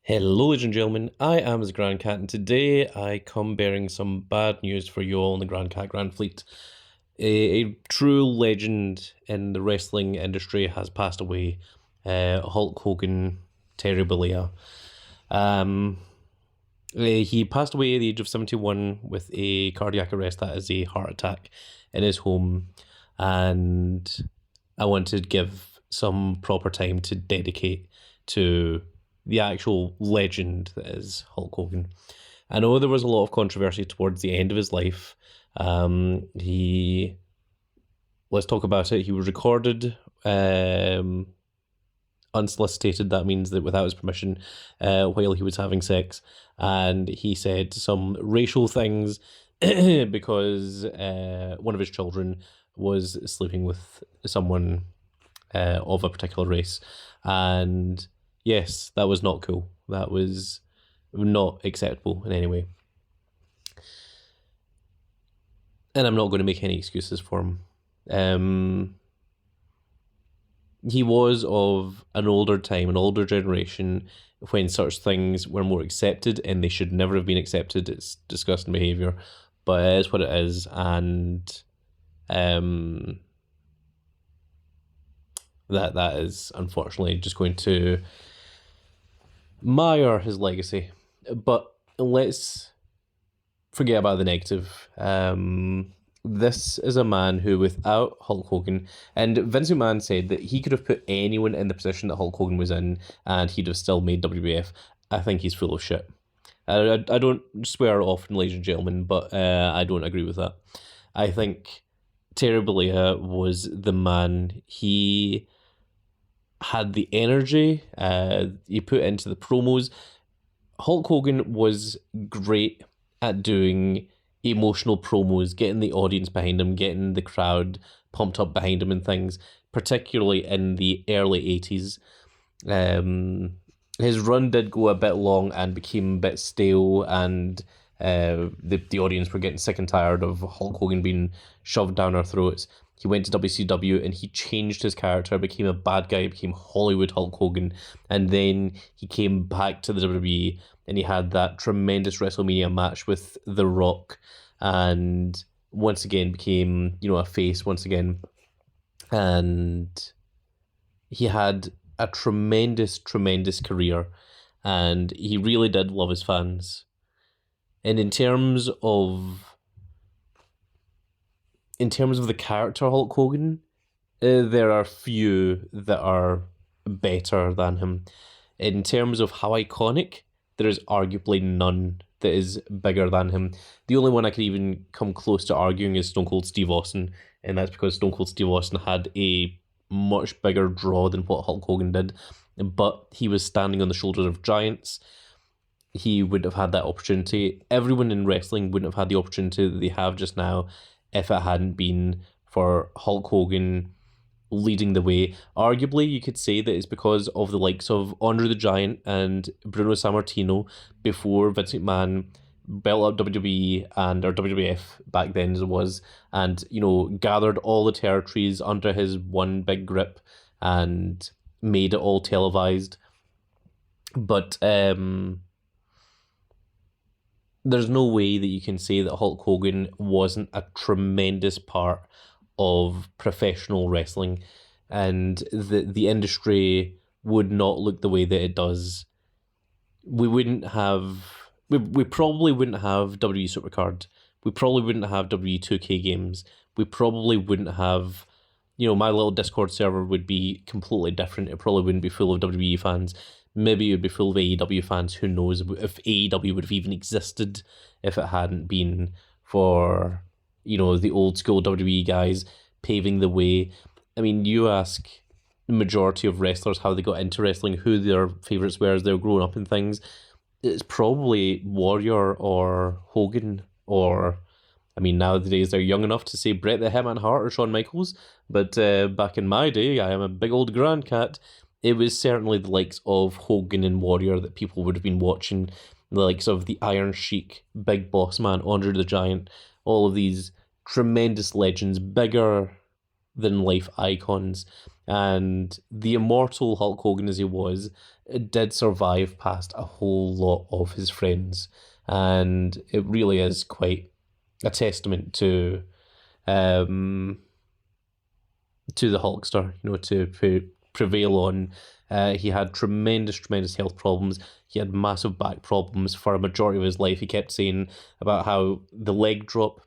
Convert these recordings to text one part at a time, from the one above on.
Hello, ladies and gentlemen. I am the Grand Cat, and today I come bearing some bad news for you all in the Grand Cat Grand Fleet. A true legend in the wrestling industry has passed away. Hulk Hogan, Terry Bollea. He passed away at the age of 71 with a cardiac arrest, that is a heart attack, in his home. And I want to give some proper time to dedicate to the actual legend that is Hulk Hogan. I know there was a lot of controversy towards the end of his life. Let's talk about it. He was recorded unsolicited. That means that without his permission, while he was having sex, and he said some racial things because one of his children was sleeping with someone of a particular race, and yes, that was not cool. That was not acceptable in any way. And I'm not going to make any excuses for him. He was of an older time, an older generation, when such things were more accepted, and they should never have been accepted. It's disgusting behaviour, but it is what it is, and that is unfortunately just going to mire his legacy. But let's forget about the negative. This is a man who, without Hulk Hogan, and Vince McMahon said that he could have put anyone in the position that Hulk Hogan was in and he'd have still made WWF. I think he's full of shit. I don't swear often, ladies and gentlemen, but I don't agree with that. I think Terry Bollea was the man. He had the energy he put into the promos. Hulk Hogan was great at doing emotional promos, getting the audience behind him, getting the crowd pumped up behind him and things, particularly in the early 80s. His run did go a bit long and became a bit stale, and the audience were getting sick and tired of Hulk Hogan being shoved down our throats. He went to WCW and he changed his character, became a bad guy, became Hollywood Hulk Hogan, and then he came back to the WWE and he had that tremendous WrestleMania match with The Rock, and once again became, a face once again. And he had a tremendous, tremendous career, and he really did love his fans. And in terms of the character Hulk Hogan, there are few that are better than him. In terms of how iconic, there is arguably none that is bigger than him. The only one I could even come close to arguing is Stone Cold Steve Austin, and that's because Stone Cold Steve Austin had a much bigger draw than what Hulk Hogan did, but he was standing on the shoulders of giants. He would have had that opportunity. Everyone in wrestling wouldn't have had the opportunity that they have just now if it hadn't been for Hulk Hogan leading the way. Arguably, you could say that it's because of the likes of Andre the Giant and Bruno Sammartino before Vince McMahon built up WWE or WWF back then as it was, and gathered all the territories under his one big grip and made it all televised. But there's no way that you can say that Hulk Hogan wasn't a tremendous part of professional wrestling, and the industry would not look the way that it does. We probably wouldn't have WWE Supercard. We probably wouldn't have WWE 2K games. We probably wouldn't have, my little Discord server would be completely different. It probably wouldn't be full of WWE fans. Maybe it would be full of AEW fans. Who knows if AEW would have even existed if it hadn't been for, the old school WWE guys paving the way. I mean, you ask the majority of wrestlers how they got into wrestling, who their favourites were as they were growing up and things. It's probably Warrior or Hogan, or, nowadays they're young enough to say Bret the Hitman Hart or Shawn Michaels, but back in my day, I am a big old grand cat, it was certainly the likes of Hogan and Warrior that people would have been watching, the likes of the Iron Sheik, Big Boss Man, Andre the Giant, all of these tremendous legends, bigger than life icons. And the immortal Hulk Hogan as he was, it did survive past a whole lot of his friends. And it really is quite a testament um, to the Hulkster, to prevail on. He had tremendous health problems. He had massive back problems for a majority of his life. He kept saying about how the leg drop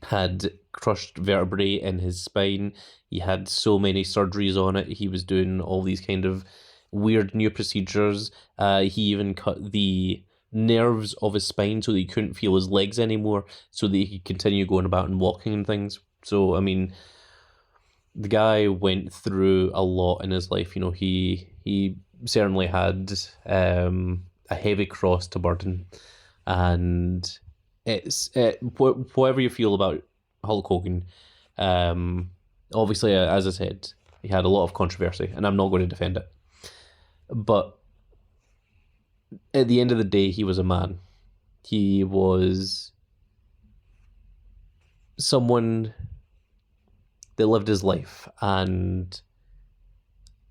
had crushed vertebrae in his spine. He had so many surgeries on it. He was doing all these kind of weird new procedures. He even cut the nerves of his spine so that he couldn't feel his legs anymore, so that he could continue going about and walking and things. So, I mean, the guy went through a lot in his life. He certainly had a heavy cross to burden, and whatever you feel about Hulk Hogan, obviously, as I said, he had a lot of controversy, and I'm not going to defend it. But at the end of the day, he was a man. He was someone that lived his life, and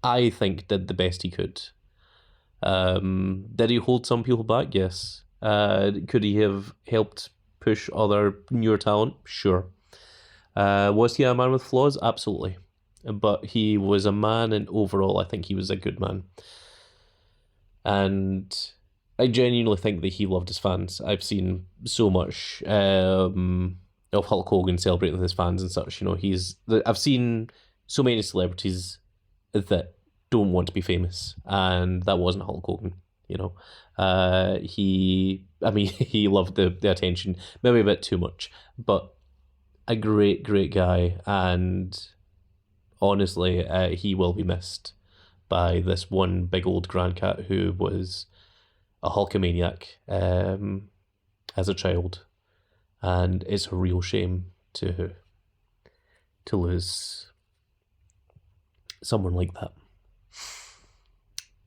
I think did the best he could. Did he hold some people back? Yes. Could he have helped push other newer talent? Sure. Was he a man with flaws? Absolutely. But he was a man, and overall, I think he was a good man. And I genuinely think that he loved his fans. I've seen so much of Hulk Hogan celebrating with his fans and such. I've seen so many celebrities that don't want to be famous, and that wasn't Hulk Hogan. He loved the attention, maybe a bit too much, but a great guy, and honestly, he will be missed by this one big old grandcat who was a Hulkamaniac as a child, and it's a real shame to lose someone like that.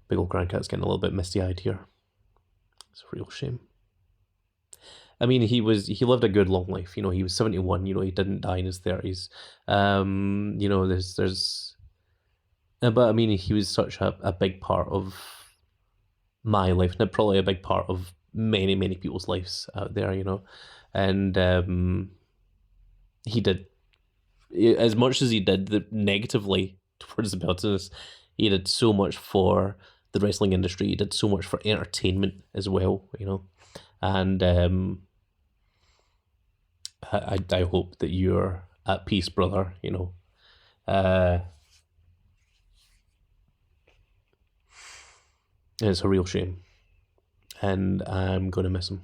Big old grandcat's getting a little bit misty-eyed here. It's a real shame. I mean, he lived a good long life. He was 71. He didn't die in his 30s. But I mean, he was such a big part of my life, and probably a big part of many people's lives out there. And he did, as much as he did negatively towards the business, he did so much for the wrestling industry. He did so much for entertainment as well. And I hope that you're at peace, brother. It's a real shame, and I'm gonna miss him.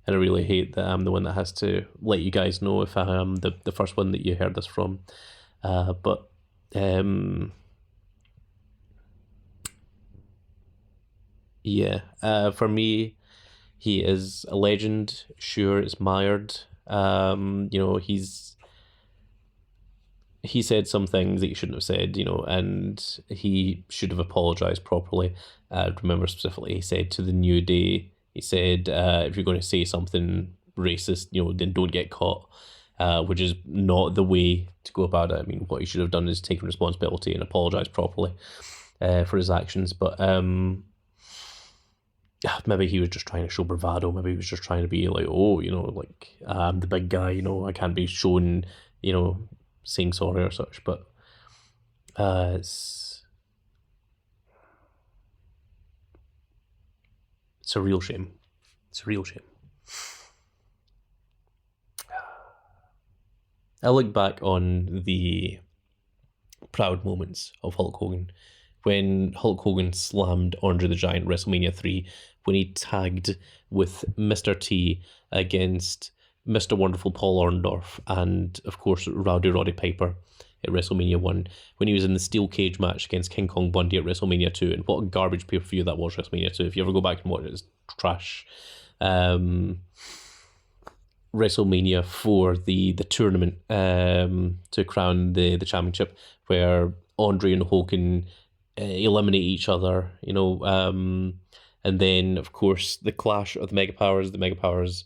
And I really hate that I'm the one that has to let you guys know if I am the first one that you heard this from. But yeah, for me, he is a legend. Sure, it's mired. He said some things that he shouldn't have said, and he should have apologized properly. Remember specifically, he said to the New Day, he said, if you're going to say something racist, then don't get caught, which is not the way to go about it. I mean, what he should have done is taken responsibility and apologize properly for his actions. But maybe he was just trying to show bravado. Maybe he was just trying to be like, I'm the big guy, I can't be shown, saying sorry or such. But it's a real shame. It's a real shame. I look back on the proud moments of Hulk Hogan. When Hulk Hogan slammed Andre the Giant WrestleMania 3, when he tagged with Mr. T against Mr. Wonderful Paul Orndorff, and of course Roddy Piper at WrestleMania 1, when he was in the steel cage match against King Kong Bundy at WrestleMania 2, and what a garbage pay-per-view that was, WrestleMania 2. If you ever go back and watch it, it's trash. WrestleMania 4, the tournament to crown the championship, where Andre and Hogan eliminate each other, and then of course the clash of the Mega Powers.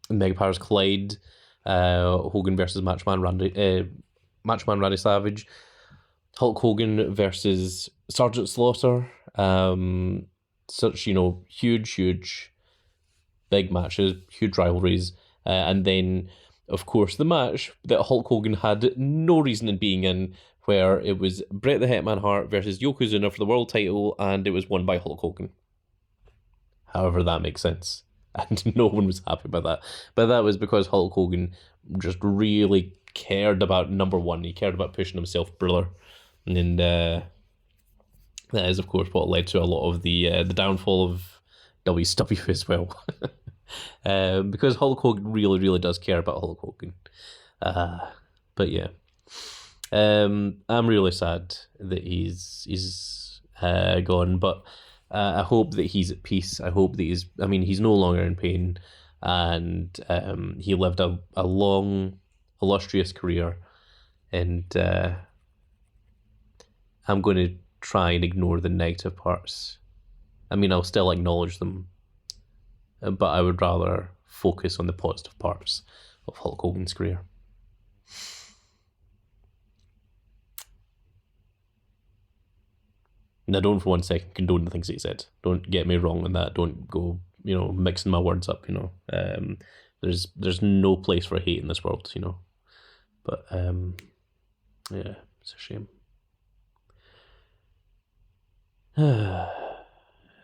Mega Powers collide. Hogan versus Matchman Randy Savage. Hulk Hogan versus Sergeant Slaughter. Such huge, big matches, huge rivalries, and then of course the match that Hulk Hogan had no reason in being in, where it was Bret the Hitman Hart versus Yokozuna for the world title, and it was won by Hulk Hogan. However, that makes sense. And no one was happy about that. But that was because Hulk Hogan just really cared about number one. He cared about pushing himself further. And that is, of course, what led to a lot of the downfall of WCW as well. Because Hulk Hogan really, really does care about Hulk Hogan. But yeah. I'm really sad that he's gone, but I hope that he's at peace. I hope that he's no longer in pain, and he lived a long, illustrious career, and I'm going to try and ignore the negative parts. I'll still acknowledge them, but I would rather focus on the positive parts of Hulk Hogan's career. And I don't for one second condone the things that he said. Don't get me wrong on that. Don't go, mixing my words up, There's no place for hate in this world, But, yeah, it's a shame.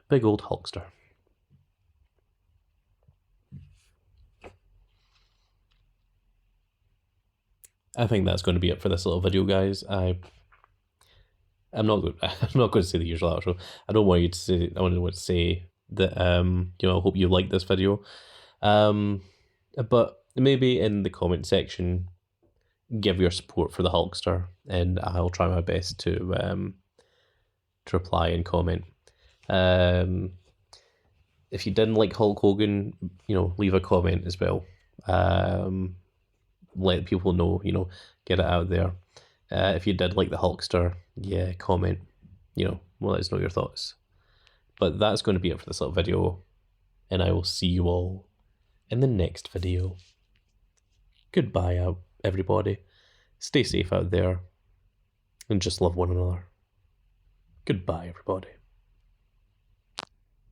Big old Hulkster. I think that's going to be it for this little video, guys. I'm not going. I'm not going to say the usual outro. I don't want you to say. I want to say that. I hope you like this video. But maybe in the comment section, give your support for the Hulkster, and I'll try my best to reply and comment. If you didn't like Hulk Hogan, leave a comment as well. Let people know. Get it out there. If you did like the Hulkster, yeah, comment. Let us know your thoughts. But that's going to be it for this little video, and I will see you all in the next video. Goodbye, out everybody. Stay safe out there, and just love one another. Goodbye, everybody.